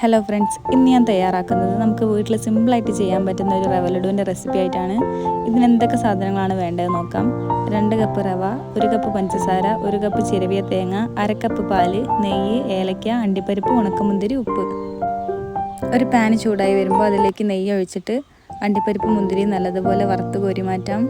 Hello friends, ഇന്ന് ഞാൻ തയ്യാറാക്കുന്നത് നമുക്ക് വീട്ടിൽ സിമ്പിളായിട്ട് ചെയ്യാൻ പറ്റുന്ന ഒരു റവ ലഡുവിൻ്റെ റെസിപ്പി ആയിട്ടാണ്. ഇതിന് എന്തൊക്കെ സാധനങ്ങളാണ് വേണ്ടത് നോക്കാം. 2 കപ്പ് റവ, 1 കപ്പ് പഞ്ചസാര, 1 കപ്പ് ചിരവിയ തേങ്ങ, 1/2 കപ്പ് പാല്, നെയ്യ്, ഏലക്ക, അണ്ടിപ്പരിപ്പ്, ഉണക്കമുന്തിരി, ഉപ്പ്. ഒരു പാന് ചൂടായി വരുമ്പോൾ അതിലേക്ക് നെയ്യ് ഒഴിച്ചിട്ട് അണ്ടിപ്പരിപ്പ് മുന്തിരി നല്ലതുപോലെ വറുത്ത് കോരി മാറ്റാം.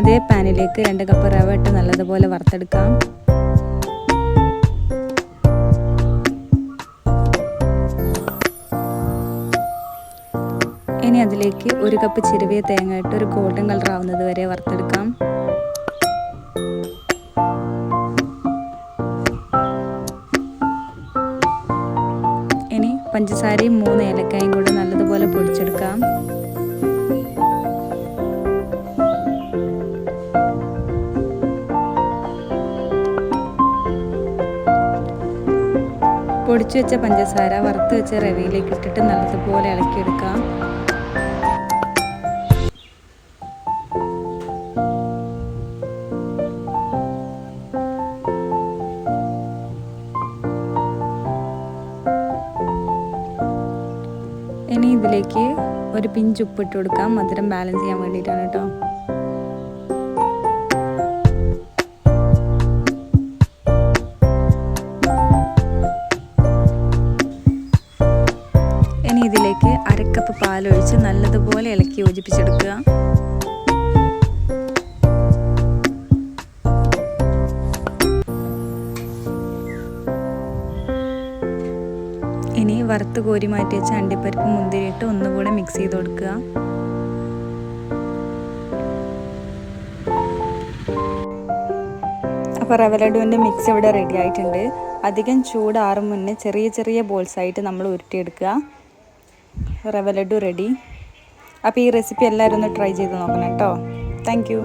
അതേ പാനിലേക്ക് 2 കപ്പ് റവ ഇട്ട് നല്ലതുപോലെ വറുത്തെടുക്കാം. ഇനി അതിലേക്ക് 1 കപ്പ് ചിരവിയ തേങ്ങ ഇട്ട് ഒരു ഗോൾഡൻ കളർ ആവുന്നത് വരെ വറുത്തെടുക്കാം. ഇനി പഞ്ചസാരയും 3 ഏലക്കായും കൂടി നല്ലതുപോലെ പൊടിച്ചെടുക്കാം. പൊടിച്ചു വെച്ച പഞ്ചസാര വറുത്ത് വെച്ച റവയിലേക്ക് ഇട്ടിട്ട് നല്ലതുപോലെ ഇളക്കിയെടുക്കാം. ഇനി ഇതിലേക്ക് ഒരു പിഞ്ച് ഉപ്പിട്ട് കൊടുക്കാം. മധുരം ബാലൻസ് ചെയ്യാൻ വേണ്ടിയിട്ടാണ് കേട്ടോ. ഇനി ഇതിലേക്ക് 1/2 കപ്പ് പാലൊഴിച്ച് നല്ലതുപോലെ ഇളക്കി യോജിപ്പിച്ചെടുക്കുക. ഇനി വറുത്ത് കോരി മാറ്റി വെച്ച അണ്ടിപ്പരിപ്പ് മുന്തിരിയിട്ട് ഒന്നുകൂടെ മിക്സ് ചെയ്ത് കൊടുക്കുക. അപ്പോൾ റവ ലഡുവിൻ്റെ മിക്സ് ഇവിടെ റെഡി ആയിട്ടുണ്ട്. അധികം ചൂടാറും മുന്നേ ചെറിയ ചെറിയ ബോൾസ് ആയിട്ട് നമ്മൾ ഉരുട്ടിയെടുക്കുക. റവ ലഡു റെഡി. അപ്പോൾ ഈ റെസിപ്പി എല്ലാവരും ഒന്ന് ട്രൈ ചെയ്ത് നോക്കണം കേട്ടോ. Thank you.